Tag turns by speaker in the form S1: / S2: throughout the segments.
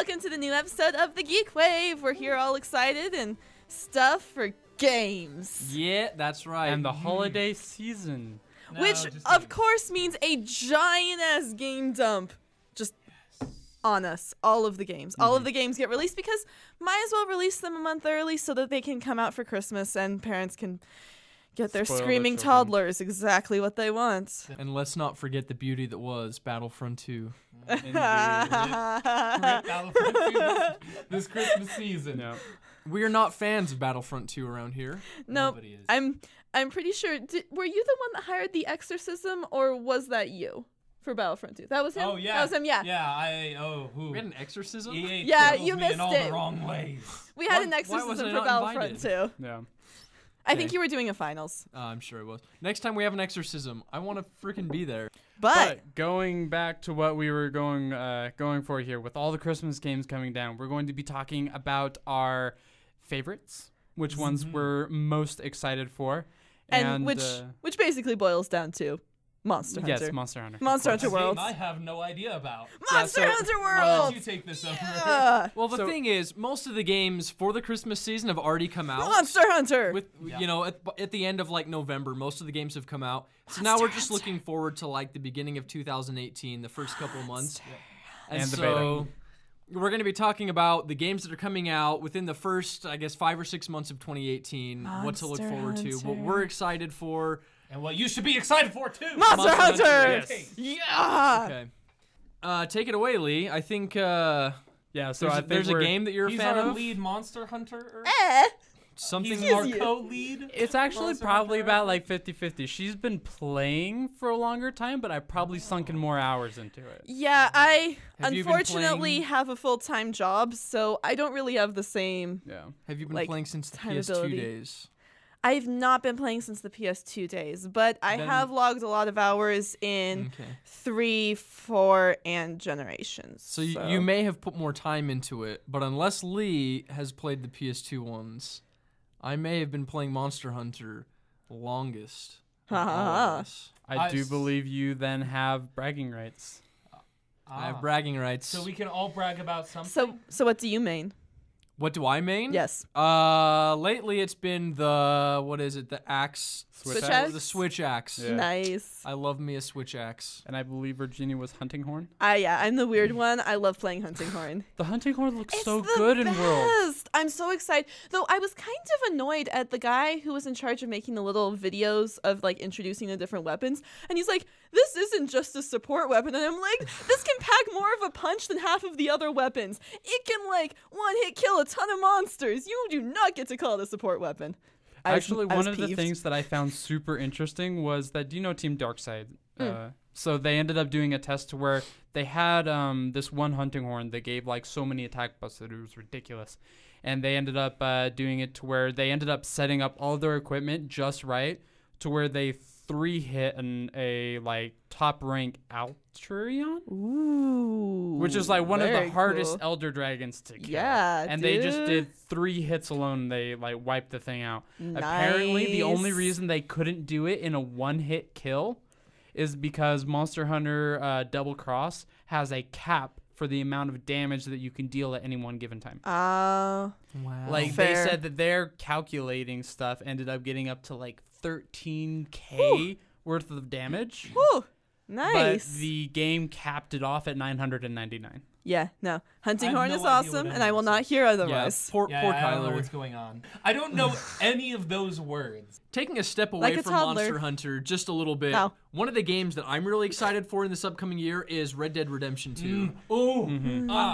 S1: welcome to the new episode of the Geekwave. We're here all excited and stuff for games.
S2: Yeah, that's right.
S3: And the holiday season.
S4: No,
S1: Which, of course, means a giant-ass game dump. Just on us. All of the games. All of the games get released because might as well release them a month early so that they can come out for Christmas and parents can get their
S3: Spoil their
S1: screaming
S3: children.
S1: toddlers exactly what they want.
S2: And let's not forget the beauty that was Battlefront 2.
S4: Forget Battlefront 2 this Christmas season.
S3: No.
S2: We are not fans of Battlefront 2 around here.
S1: No,
S4: Nobody is.
S1: I'm pretty sure. Were you the one that hired the exorcism, or was that you for Battlefront 2? That was him.
S4: Oh yeah,
S1: that was him. Yeah.
S4: Yeah,
S2: We had an exorcism?
S4: EA
S1: Yeah,
S4: tickles
S1: you
S4: me
S1: missed
S4: in all
S1: it.
S4: the wrong ways.
S1: We had
S2: Why-
S1: an
S2: why
S1: exorcism
S2: wasn't I
S1: for
S2: not
S1: Battlefront
S2: invited?
S1: 2.
S3: Yeah.
S1: I think
S2: Okay.
S1: you were doing a finals,
S2: I'm sure it was. Next time we have an exorcism, I want to freaking be there.
S1: but
S3: going back to what we were going for here, with all the Christmas games coming down, we're going to be talking about our favorites, which ones we're most excited for,
S1: and which basically boils down to Monster Hunter.
S3: yes, Monster Hunter.
S1: Monster
S4: A
S1: Hunter
S4: game
S1: World.
S4: I have no idea about.
S1: Monster
S3: so-
S1: Hunter
S4: Why
S1: World.
S4: don't you take this over?
S1: Yeah.
S2: Well, the
S3: So-
S2: thing is, most of the games for the Christmas season have already come out.
S1: Monster Hunter.
S2: With
S4: Yeah.
S2: you know, at the end of like November, most of the games have come out. So now we're just looking forward to like the beginning of 2018, the first couple of months.
S3: And the
S2: so we're going to be talking about the games that are coming out within the first, I guess, 5 or 6 months of 2018. What to look
S1: Monster
S2: forward to, what
S1: Hunter.
S2: we're excited for.
S4: And what you should be excited for too.
S1: Monster Hunter.
S3: Yes.
S1: Yeah.
S2: Okay. Take it away, Lee. I think
S3: Yeah, so I think
S2: there's a
S3: we're-
S2: game that you're a
S4: He's
S2: fan
S4: our
S2: of.
S4: lead monster hunter.
S2: Something
S4: He's
S1: is
S4: our
S1: you.
S4: co-lead.
S3: It's actually
S4: Monster
S3: probably
S4: Hunter.
S3: about like 50-50. She's been playing for a longer time, but I've probably sunk in more hours into it.
S1: Yeah, I
S2: Have you been
S1: unfortunately
S2: playing-
S1: have a full-time job, so I don't really have the same.
S3: Yeah.
S2: Have you been
S1: like,
S2: playing since the
S1: time
S2: PS2
S1: ability.
S2: days?
S1: I've not been playing since the PS2 days, but I
S2: Then-
S1: have logged a lot of hours in
S2: Okay.
S1: 3, 4, and Generations.
S2: So you may have put more time into it, but unless Lee has played the PS2 ones, I may have been playing Monster Hunter the longest. of all of us.
S3: I do believe you then have bragging rights.
S2: I have bragging rights.
S4: So we can all brag about something.
S1: So what do you main?
S2: What do I main?
S1: Yes.
S2: Lately it's been the the axe,
S3: Switch
S1: axe?
S2: the switch axe.
S3: Yeah.
S1: Nice.
S2: I love me a switch axe.
S3: And I believe Virginia was hunting horn.
S1: Yeah, I'm the weird one. I love playing Hunting Horn.
S3: The hunting horn looks
S1: It's
S3: so
S1: the
S3: good in World.
S1: best. I'm so excited. Though I was kind of annoyed at the guy who was in charge of making the little videos of like introducing the different weapons. And he's like, this isn't just a support weapon. And I'm like, this can pack more of a punch than half of the other weapons. It can like one hit kill a ton of monsters. You do not get to call it a support weapon.
S3: Actually,
S1: I was
S3: one of the
S1: peeved.
S3: things that I found super interesting was that, do you know Team Darkside? So they ended up doing a test to where they had this one hunting horn that gave like so many attack buffs that it was ridiculous. And they ended up doing it to where they ended up setting up all their equipment just right to where they 3-hit a like top rank Altrion,
S1: Ooh.
S3: which is like one of the
S1: very
S3: hardest
S1: cool.
S3: Elder Dragons to kill.
S1: Yeah,
S3: and they just
S1: dude.
S3: did 3 hits alone. They like wiped the thing out. Apparently, the only
S1: Nice.
S3: reason they couldn't do it in a 1-hit kill is because Monster Hunter Double Cross has a cap for the amount of damage that you can deal at any one given time.
S2: Wow.
S3: Like
S1: Fair.
S3: they said that their calculating stuff ended up getting up to like 13k worth of damage.
S1: Whew. Nice.
S3: But the game capped it off at 999.
S1: Yeah, no. Hunting
S4: I have
S1: Horn
S4: no
S1: is
S4: idea
S1: awesome,
S4: what
S1: and I will
S4: any
S1: not
S4: of
S1: hear
S2: Yeah,
S1: otherwise.
S2: poor
S4: I don't know
S2: Kyler.
S4: what's going on. I don't know any of those words.
S2: Taking a step away
S1: Like a
S2: from
S1: toddler.
S2: Monster Hunter just a little bit,
S1: Oh.
S2: one of the games that I'm really excited for in this upcoming year is Red Dead Redemption 2.
S4: Oh,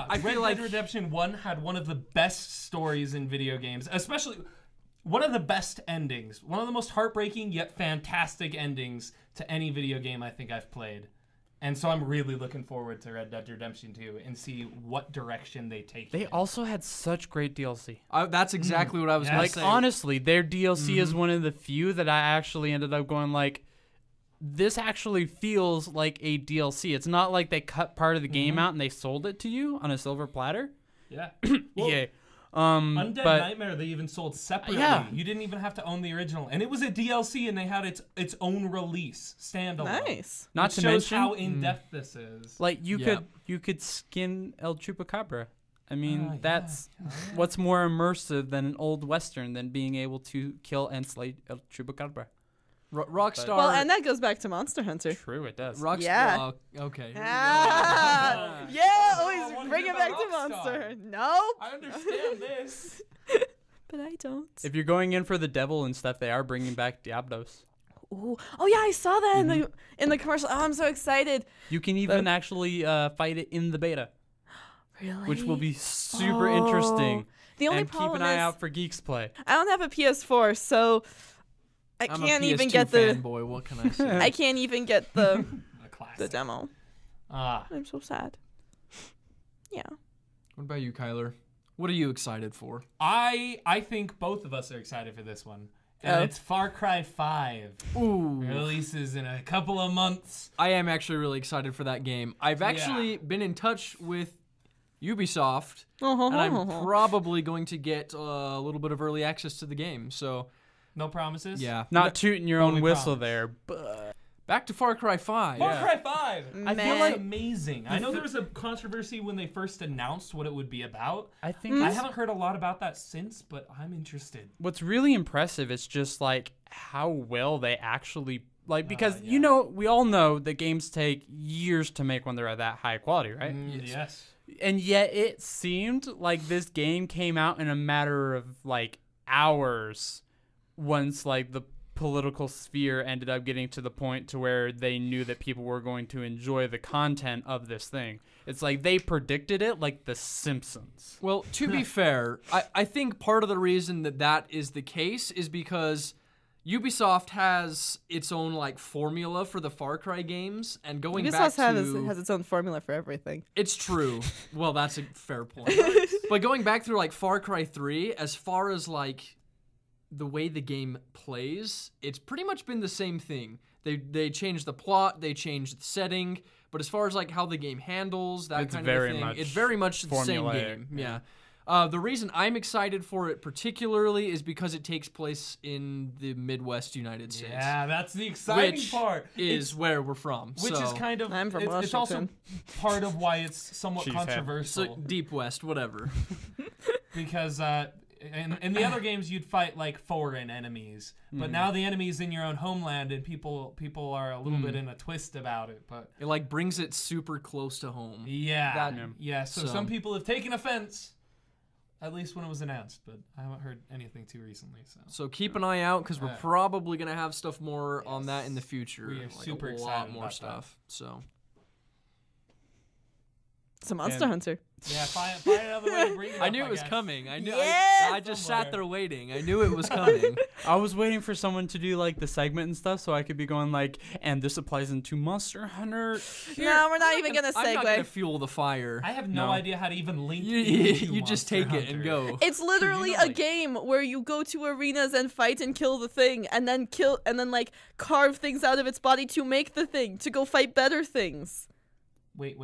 S2: I feel
S4: Red
S2: like-
S4: Dead Redemption 1 had one of the best stories in video games, especially one of the best endings, one of the most heartbreaking yet fantastic endings to any video game I think I've played. And so I'm really looking forward to Red Dead Redemption 2 and see what direction they take
S3: They
S4: it.
S3: also had such great DLC.
S2: That's exactly what I was
S4: Yeah.
S2: going
S3: Like
S2: to say.
S3: honestly, their DLC is one of the few that I actually ended up going like, this actually feels like a DLC. It's not like they cut part of the game out and they sold it to you on a silver platter.
S4: Yeah.
S3: Yeah.
S4: Undead
S3: but
S4: Nightmare they even sold separately.
S3: Yeah.
S4: You didn't even have to own the original. And it was a DLC and they had its own release, standalone.
S1: Nice.
S4: Which
S3: not to
S4: shows
S3: mention,
S4: how in-depth this is.
S3: like you
S2: Yeah.
S3: could skin El Chupacabra. I mean,
S4: yeah.
S3: that's what's more immersive than an old western than being able to kill and slay El Chupacabra.
S2: Rockstar.
S1: Well, and that goes back to Monster Hunter.
S3: True, it does.
S2: Rockstar.
S1: Yeah.
S2: Well, okay.
S1: Ah, yeah,
S4: I
S1: always
S4: wanna
S1: bring
S4: hear
S1: it back
S4: about
S1: to
S4: Rockstar.
S1: Monster. No,
S4: I understand this.
S1: but I don't.
S3: If you're going in for the devil and stuff, they are bringing back Diablos.
S1: Ooh. Oh yeah, I saw that in the commercial. Oh, I'm so excited.
S3: You can even actually fight it in the beta,
S1: Really?
S3: which will be super interesting.
S1: The only
S3: And keep
S1: problem
S3: an eye
S1: is
S3: out for Geeks Play.
S1: I don't have a PS4, so I
S2: I'm
S1: can't
S2: a PS2
S1: even get the
S2: fanboy. What can I say?
S1: I can't even get the
S4: A classic.
S1: the demo.
S4: Ah.
S1: I'm so sad. Yeah.
S2: What about you, Kyler? What are you excited for?
S4: I think both of us are excited for this one. And
S1: Oh.
S4: it's Far Cry 5.
S2: Ooh.
S4: Releases in a couple of months.
S2: I am actually really excited for that game. I've actually been in touch with Ubisoft, and I'm probably going to get a little bit of early access to the game. So,
S4: No promises?
S2: yeah.
S3: Not tooting your own
S4: Only
S3: whistle
S4: promise.
S3: there, but
S2: Back to Far Cry 5.
S4: Far Cry 5. I feel
S1: Man.
S4: like amazing. I know there was a controversy when they first announced what it would be about.
S3: I think
S4: I
S3: it's-
S4: haven't heard a lot about that since, but I'm interested.
S3: what's really impressive is just like how well they actually like because
S4: yeah.
S3: you know we all know that games take years to make when they're at that high quality, right?
S4: Yes.
S3: And yet it seemed like this game came out in a matter of like hours once like the political sphere ended up getting to the point to where they knew that people were going to enjoy the content of this thing. It's like they predicted it like The Simpsons.
S2: Well, to be fair, I think part of the reason that is the case is because Ubisoft has its own like formula for the Far Cry games, and going back
S1: Ubisoft
S2: to
S1: has its own formula for everything.
S2: it's true. Well, that's a fair point. But going back through like Far Cry 3, as far as like the way the game plays, it's pretty much been the same thing. They changed the plot, they changed the setting, but as far as like how the game handles that
S3: It's
S2: kind
S3: very
S2: of thing,
S3: much
S2: it's very much the same
S3: formulaic,
S2: game.
S3: yeah.
S2: The reason I'm excited for it particularly is because it takes place in the Midwest United States.
S4: Yeah, that's the exciting
S2: Which
S4: part.
S2: is where we're from.
S4: Which is
S2: so,
S4: kind of
S1: I'm from
S4: it's also
S1: Washington.
S4: part of why it's somewhat
S3: Cheesehead.
S4: controversial.
S2: so Deep West, whatever.
S4: Because in the other games you'd fight like foreign enemies, but now the enemy's in your own homeland, and people are a little bit in a twist about it. But
S2: It like brings it super close to home.
S4: yeah,
S2: That-
S4: So
S2: so-
S4: some people have taken offense, at least when it was announced. But I haven't heard anything too recently.
S2: So keep an eye out because we're
S4: Yeah.
S2: probably gonna have stuff more on that in the future.
S4: We are
S2: like
S4: super
S2: a lot
S4: excited
S2: more
S4: about
S2: stuff. So
S1: It's a Monster
S3: And-
S1: Hunter.
S4: yeah, find another way to bring it
S2: I
S4: up,
S2: knew it was
S4: guess.
S2: coming. I knew.
S1: Yes!
S2: I just
S4: Somewhere.
S2: sat there waiting. I knew it was coming.
S3: I was waiting for someone to do like the segment and stuff so I could be going like, and this applies into Monster Hunter.
S1: No, we're not even gonna
S2: I'm not gonna
S1: segue.
S2: fuel the fire.
S4: I have no
S3: No.
S4: idea how to even link.
S2: You,
S4: into
S2: you just
S4: Monster
S2: take it and
S4: Hunter.
S2: go.
S1: It's literally
S2: know,
S1: a
S2: like-
S1: game where you go to arenas and fight and kill the thing, and then like carve things out of its body to make the thing to go fight better things.
S4: Wait.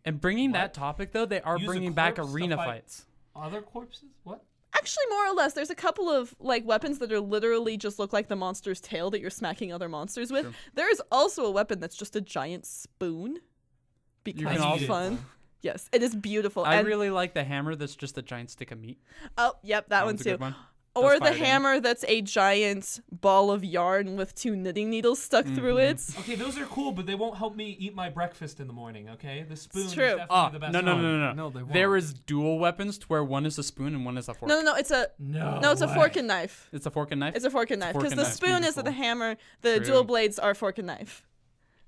S3: And bringing
S4: What?
S3: that topic though, they are
S4: Use a
S3: bringing back
S4: corpse to
S3: arena
S4: fight-
S3: fights.
S4: Other corpses? What?
S1: Actually, more or less, there's a couple of like weapons that are literally just look like the monster's tail that you're smacking other monsters with.
S3: True.
S1: There is also a weapon that's just a giant spoon. Because
S3: can
S1: it's
S3: also-
S1: fun. Yes, it is beautiful.
S3: I
S1: and,
S3: really like the hammer that's just a giant stick of meat.
S1: oh, yep, that one
S3: one's a
S1: too.
S3: good one.
S1: Or
S3: That's
S1: the
S3: fire damage.
S1: hammer that's a giant ball of yarn with 2 knitting needles stuck through it.
S4: Okay, those are cool, but they won't help me eat my breakfast in the morning. Okay, the spoon is
S1: true.
S4: definitely
S3: Oh,
S4: the best.
S3: no.
S2: No, they won't.
S3: There is dual weapons to where one is a spoon and one is a fork.
S1: No, it's a
S4: No,
S1: it's a
S4: way.
S1: fork and knife.
S3: It's a fork and knife.
S1: It's a fork and knife
S3: fork
S1: because
S3: and
S1: the
S3: knife.
S1: spoon is
S3: Beautiful.
S1: the hammer, the
S3: True.
S1: dual blades are fork and knife.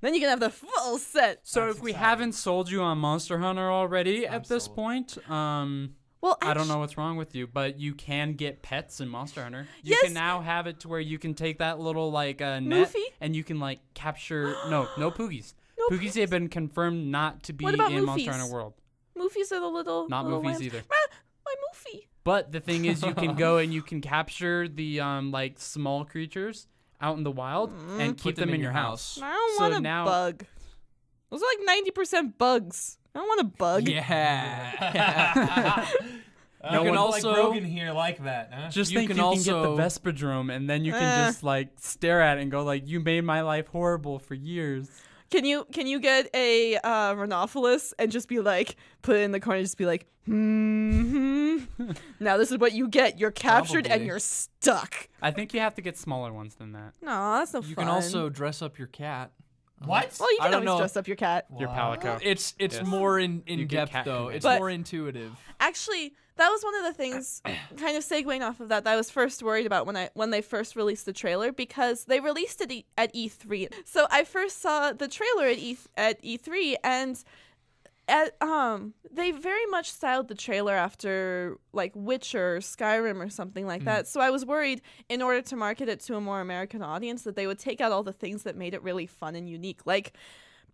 S1: Then you can have the full set.
S3: So
S4: That's
S3: if we
S4: exciting.
S3: haven't sold you on Monster Hunter already
S4: I'm
S3: at this
S4: sold.
S3: point,
S1: Well,
S3: I don't know what's wrong with you, but you can get pets in Monster Hunter. You
S1: Yes.
S3: can now have it to where you can take that little like net
S1: Moofy?
S3: and you can like capture no Poogies.
S1: No
S3: Poogies have been confirmed not to be
S1: What about
S3: in Monster
S1: Moofies?
S3: Hunter World.
S1: Moofies are the little
S3: Not
S1: little
S3: Moofies
S1: lambs.
S3: either.
S1: My Moofy.
S3: But the thing is, you can go and you can capture the like small creatures out in the wild and keep
S2: Put them
S3: them
S2: in
S3: in
S2: your
S3: your house.
S1: I don't
S3: So
S1: want a
S3: now-
S1: bug. Those are like 90% bugs. I don't want a bug.
S2: Yeah.
S4: No
S2: can
S4: one
S2: also-
S4: like Brogan here like that. Huh?
S3: Just
S2: You
S3: think
S2: can
S3: you can
S2: also-
S3: get the Vespodrome and then you can just like stare at it and go like, you made my life horrible for years.
S1: Can you get a Rhinophilus and just be like, put it in the corner, just be like, now this is what you get. You're captured and
S2: Probably.
S1: you're stuck.
S3: I think you have to get smaller ones than that.
S1: No, that's no
S2: You
S1: fun.
S2: can also dress up your cat.
S4: What?
S1: Well, you
S2: I
S1: can
S2: don't
S1: always
S2: know.
S1: dress up your cat.
S3: Your Palico.
S2: It's
S3: Yes.
S2: more in
S3: get
S2: depth
S3: cat
S2: though.
S3: command.
S2: It's
S1: But-
S2: more intuitive.
S1: Actually, that was one of the things, kind of segueing off of that I was first worried about when they first released the trailer, because they released it at E3. So I first saw the trailer at E3, and they very much styled the trailer after like Witcher or Skyrim or something like that. So I was worried, in order to market it to a more American audience, that they would take out all the things that made it really fun and unique, like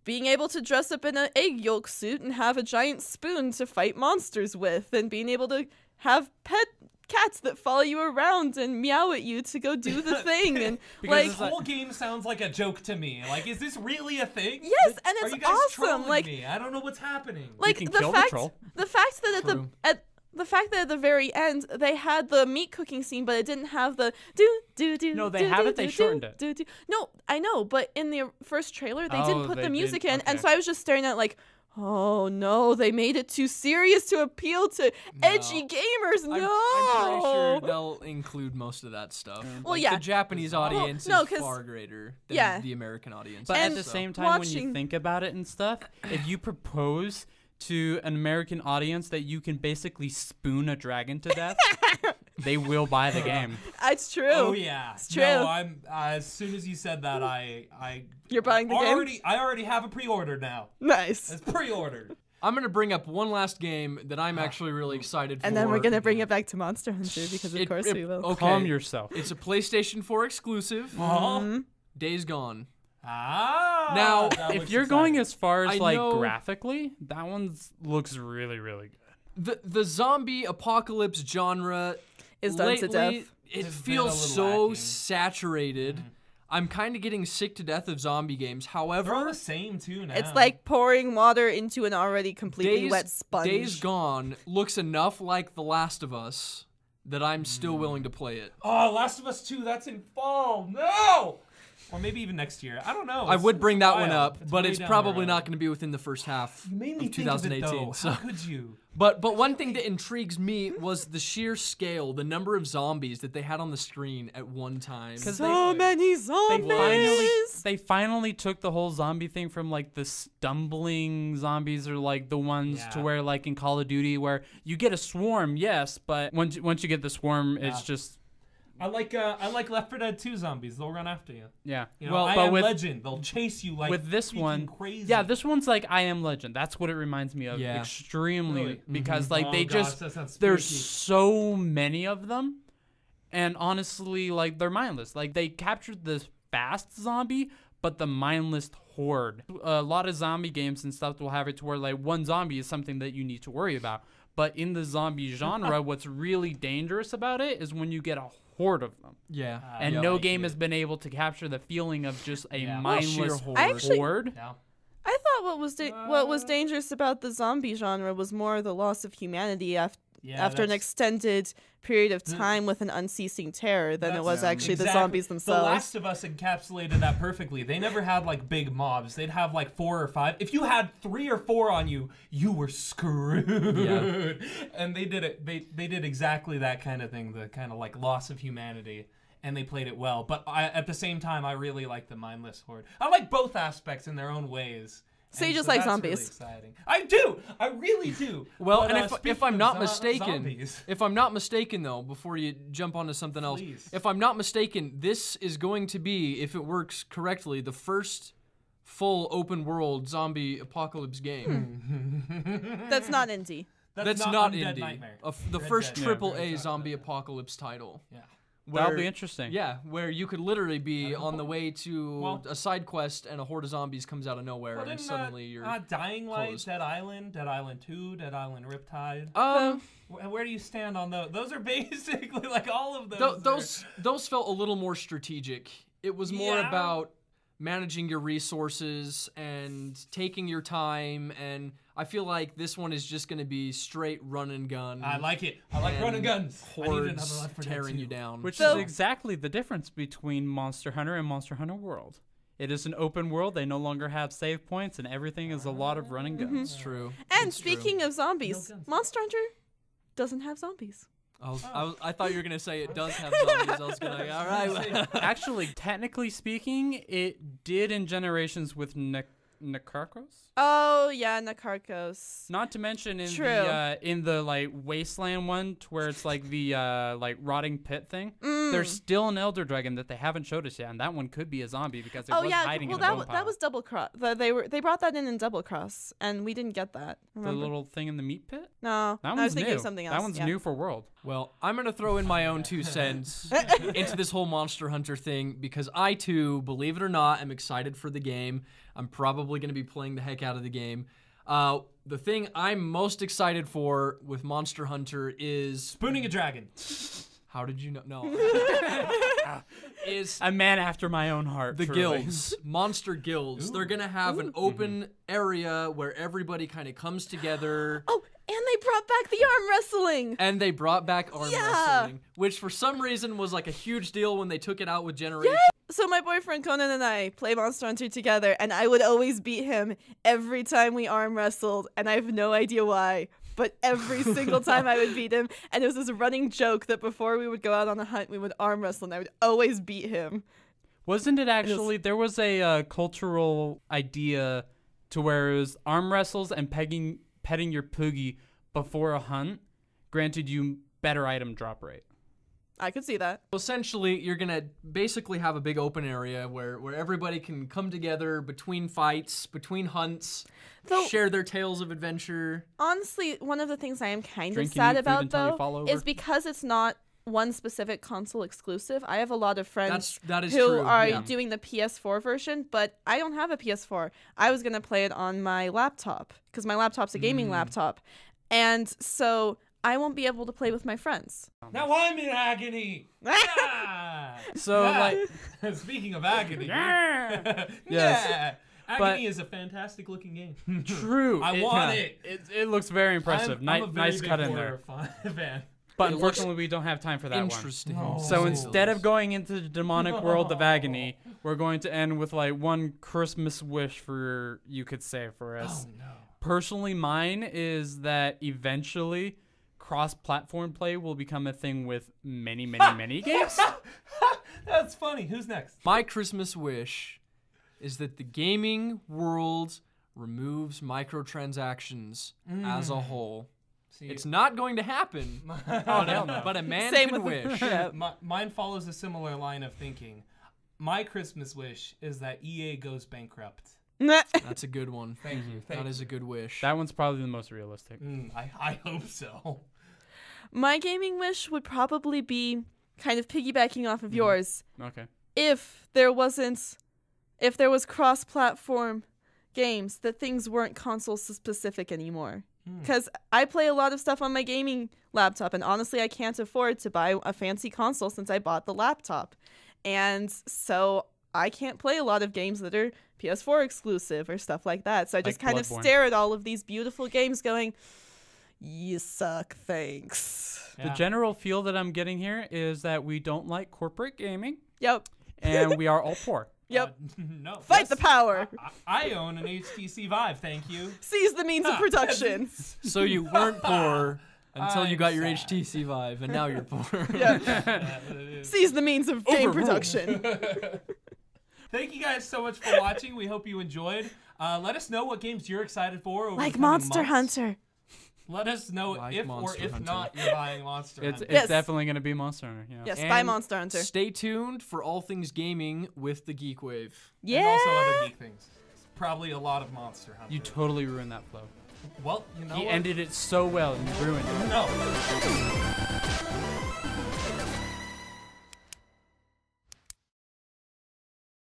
S1: being able to dress up in an egg yolk suit and have a giant spoon to fight monsters with, and being able to have pet cats that follow you around and meow at you to go do the thing. And
S3: Because
S1: like,
S3: it's
S4: This whole game sounds like a joke to me. Like, is this really a thing?
S1: yes, and
S4: Are
S1: it's
S4: you guys
S1: awesome.
S4: trolling
S1: Like,
S4: me? I don't know what's happening.
S1: like
S3: can
S1: the
S3: kill the
S1: fact
S3: troll.
S1: the fact that
S2: True.
S1: the fact that at the very end they had the meat cooking scene, but it didn't have the do.
S3: No, they have it, they shortened it.
S1: Do. No, I know, but in the first trailer they
S3: Oh,
S1: didn't put
S3: they
S1: the music
S3: didn't?
S1: in, and
S3: Okay.
S1: so I was just staring at it like, oh no, they made it too serious to appeal to edgy gamers. No.
S2: I'm pretty sure they'll include most of that stuff.
S1: Well,
S2: Like,
S1: yeah.
S2: the Japanese audience
S1: no,
S2: is
S1: 'cause-
S2: far greater than
S1: yeah.
S2: the American audience.
S3: But
S1: And
S3: at the
S2: so.
S3: same time, when
S1: watching-
S3: you think about it and stuff, if you propose to an American audience that you can basically spoon a dragon to death, they will buy the game.
S1: It's true.
S4: Oh yeah,
S1: It's true.
S4: No, I'm as soon as you said that, I
S1: You're buying the game?
S4: I already have a pre-order now.
S1: Nice.
S4: It's pre-ordered.
S2: I'm gonna bring up one last game that I'm actually really excited for.
S1: And then we're gonna bring it back to Monster Hunter, because of course we will.
S2: Okay.
S3: Calm yourself.
S2: It's a PlayStation 4 exclusive.
S4: Oh.
S2: Days Gone.
S4: Ah.
S2: Now,
S4: that
S3: If
S4: looks
S3: you're going
S4: exciting.
S3: as far as
S2: I
S3: like
S2: know-
S3: graphically, that one looks really, really good.
S2: The zombie apocalypse genre
S1: Is done to
S2: lately,
S1: death.
S2: it
S4: Has been a
S2: feels
S4: little
S2: so
S4: lacking.
S2: saturated. I'm kind of getting sick to death of zombie games.
S4: they're all
S2: However,
S4: the same too now.
S1: It's like pouring water into an already completely wet sponge.
S2: Days Gone looks enough like The Last of Us that I'm still willing to play it.
S4: oh, Last of Us 2. That's in fall. No. Or maybe even next year. I don't know.
S2: I would bring that one up, but
S4: way
S2: it's
S4: down the
S2: probably
S4: road.
S2: not going to be within the first half
S4: You made me
S2: of
S4: think of it,
S2: 2018.
S4: though.
S2: So.
S4: How could you?
S2: But one thing that intrigues me was the sheer scale, the number of zombies that they had on the screen at one time.
S3: 'Cause
S1: So many zombies.
S3: They finally took the whole zombie thing from like the stumbling zombies, or like the ones to
S4: Yeah.
S3: where like in Call of Duty where you get a swarm, yes, but once you get the swarm, it's
S4: Yeah.
S3: just
S4: I like Left 4 Dead 2 zombies. They'll run after you.
S3: yeah.
S4: You know,
S2: Well,
S4: I
S3: but
S4: Am
S3: with-
S4: Legend. They'll chase you like
S3: with this
S4: freaking
S3: one,
S4: crazy.
S3: yeah, this one's like I Am Legend. That's what it reminds me of.
S2: Yeah.
S3: Extremely,
S4: Really?
S3: because like
S4: Oh,
S3: they
S4: gosh,
S3: just
S4: that sounds
S3: there's
S4: spooky.
S3: so many of them, and honestly, like they're mindless. Like they captured this fast zombie, but the mindless horde. A lot of zombie games and stuff will have it to where like one zombie is something that you need to worry about. But in the zombie genre, what's really dangerous about it is when you get a horde of them.
S2: Yeah.
S3: And
S4: yeah,
S3: no
S4: like
S3: game
S4: it.
S3: has been able to capture the feeling of just a
S4: Yeah.
S3: mindless
S2: sheer
S1: I actually-
S3: horde.
S4: Yeah.
S1: I thought what was dangerous about the zombie genre was more the loss of humanity after
S4: Yeah,
S1: an
S4: that's-
S1: extended period of time with an unceasing terror than it
S4: That's
S1: was actually the
S4: exactly-
S1: zombies
S4: The
S1: themselves.
S4: Last of Us encapsulated that perfectly. They never had like big mobs. They'd have like 4 or 5. If you had 3 or 4 on you, you were screwed.
S2: Yeah.
S4: And they did it. They did exactly that kind of thing. The kind of like loss of humanity. And they played it well. But at the same time, I really like the mindless horde. I like both aspects in their own ways.
S1: So you
S4: And
S1: just like
S4: that's
S1: zombies.
S4: Really exciting. I do. I really do.
S2: Well,
S4: But,
S2: and if
S4: speaking
S2: I'm
S4: of
S2: not mistaken,
S4: zombies-
S2: if I'm not mistaken though, before you jump onto something else,
S4: Please.
S2: if I'm not mistaken, this is going to be, if it works correctly, the first full open world zombie apocalypse game.
S1: That's not indie.
S2: That's not
S4: Undead
S2: indie.
S4: Nightmare.
S2: The
S4: Red
S2: first
S4: Dead.
S2: triple
S4: Yeah,
S2: A
S4: we're
S2: zombie
S4: talking
S2: apocalypse title.
S4: Yeah.
S3: That'll be
S2: Where-
S3: interesting.
S2: Yeah, where you could literally be on the way to
S4: Well-
S2: a side quest and a horde of zombies comes out of nowhere
S4: Well,
S2: and
S4: didn't,
S2: suddenly you're
S4: Dying Light,
S2: closed.
S4: Dead Island 2, Dead Island Riptide. Where do you stand on those? Those are basically like all of those.
S2: those felt a little more strategic. It was more
S4: Yeah.
S2: about managing your resources and taking your time, and I feel like this one is just going to be straight run and gun.
S4: I like it. I like running guns. I need another
S2: Hordes
S4: Left 4 Dead
S2: tearing
S4: 2.
S2: you down.
S3: Which
S1: So-
S3: is exactly the difference between Monster Hunter and Monster Hunter World. It is an open world. They no longer have save points, and everything is a lot of running guns.
S2: It's true.
S1: And
S2: It's
S1: speaking
S2: true.
S1: of zombies, Monster Hunter doesn't have zombies.
S2: I thought you were gonna say it does have zombies. I was gonna. All right.
S3: Actually, technically speaking, it did in Generations with Nakarkos.
S1: Oh yeah, Nakarkos.
S3: Not to mention
S1: True.
S3: In the like wasteland one, to where it's like the like rotting pit thing.
S1: Mm.
S3: There's still an elder dragon that they haven't showed us yet, and that one could be a zombie because it was hiding
S1: well
S3: in a bone
S1: that
S3: pile.
S1: was Double Cross. They brought that in Double Cross, and we didn't get that.
S3: The
S1: Remember?
S3: little thing in the meat pit.
S1: No,
S3: That
S1: I
S3: one's
S1: was thinking
S3: new.
S1: of something else.
S3: That one's
S1: yeah.
S3: new for World.
S2: Well, I'm gonna throw in my own 2 cents into this whole Monster Hunter thing because I too, believe it or not, am excited for the game. I'm probably gonna be playing the heck out of the game. The thing I'm most excited for with Monster Hunter is
S4: Spooning a dragon.
S2: how did you know? No, is
S3: A man after my own heart.
S2: the
S3: truly.
S2: guilds, monster guilds. They're gonna have an open area where everybody kind of comes together.
S1: Oh, and they brought back the arm wrestling.
S2: And they brought back arm
S1: Yeah.
S2: wrestling, which for some reason was like a huge deal when they took it out with Generation.
S1: So my boyfriend Conan and I play Monster Hunter together, and I would always beat him every time we arm wrestled, and I have no idea why. But every single time I would beat him, and it was this running joke that before we would go out on a hunt, we would arm wrestle, and I would always beat him.
S3: Wasn't it actually? There was a cultural idea to where it was arm wrestles and petting your poogie before a hunt granted you better item drop rate.
S1: I could see that.
S2: Essentially, you're gonna basically have a big open area where everybody can come together between fights, between hunts,
S1: Though-
S2: share their tales of adventure.
S1: Honestly, one of the things I am kind
S3: Drink
S1: of
S3: and
S1: sad
S3: eat food
S1: about,
S3: until you fall
S1: though,
S3: over.
S1: is because it's not one specific console exclusive. I have a lot of friends
S2: That is
S1: who
S2: true.
S1: are
S2: yeah.
S1: doing the PS4 version, but I don't have a PS4. I was going to play it on my laptop because my laptop's a gaming laptop. And so I won't be able to play with my friends.
S4: Now I'm in agony. Ah!
S3: So like,
S4: Speaking of agony.
S3: Yes.
S4: Yeah.
S3: But-
S4: Agony is a fantastic looking game.
S3: true.
S4: I want it.
S3: It looks very impressive.
S4: I'm a very
S3: Nice
S4: big
S3: cut in
S4: horror
S3: there.
S4: fan.
S3: But
S2: It looks
S3: unfortunately, we don't have time for that one.
S2: Interesting.
S4: No.
S3: So instead of going into the demonic world of agony, we're going to end with like one Christmas wish for you could say for us.
S4: Oh no.
S3: Personally, mine is that eventually cross-platform play will become a thing with many, many, many games.
S4: That's funny. Who's next?
S2: My Christmas wish is that the gaming world removes microtransactions as a whole.
S4: See,
S2: It's not going to happen,
S3: hell no.
S2: but a man
S1: Same
S2: can
S1: with
S2: wish.
S1: Yeah.
S4: mine follows a similar line of thinking. My Christmas wish is that EA goes bankrupt.
S2: That's a good one.
S4: Thank you. Thank
S2: That
S4: you.
S2: is a good wish.
S3: That one's probably the most realistic.
S4: I hope so.
S1: My gaming wish would probably be kind of piggybacking off of yours.
S3: Okay.
S1: If there was cross-platform games, that things weren't console specific anymore. Because I play a lot of stuff on my gaming laptop, and honestly, I can't afford to buy a fancy console since I bought the laptop. And so I can't play a lot of games that are PS4 exclusive or stuff like that. So I just
S3: Like
S1: kind
S3: Bloodborne.
S1: of stare at all of these beautiful games going, you suck, thanks.
S3: The general feel that I'm getting here is that we don't like corporate gaming,
S1: Yep.
S3: and we are all poor.
S1: Yep.
S4: No.
S1: Fight the power.
S4: I own an HTC Vive, thank you.
S1: Seize the means of production.
S2: So you weren't poor until you
S4: I'm
S2: got your
S4: sad.
S2: HTC Vive, and now you're poor.
S1: Yeah. Seize the means of game production.
S4: Thank you guys so much for watching. We hope you enjoyed. Let us know what games you're excited for. Over
S1: Like
S4: the coming
S1: Monster
S4: months.
S1: Hunter.
S4: Let us know
S2: Like
S4: if
S2: Monster
S4: or if
S2: Hunter.
S4: not you're buying Monster
S3: It's
S4: Hunter.
S1: Yes.
S3: definitely going to be Monster Hunter. Yeah.
S1: Yes,
S2: And
S1: buy Monster Hunter.
S2: Stay tuned for all things gaming with the Geekwave.
S1: Yeah.
S4: And also other geek things. Probably a lot of Monster Hunter.
S3: You totally ruined that flow.
S4: Well, you know
S3: He
S4: what?
S3: ended it so well, and you ruined it.
S4: No.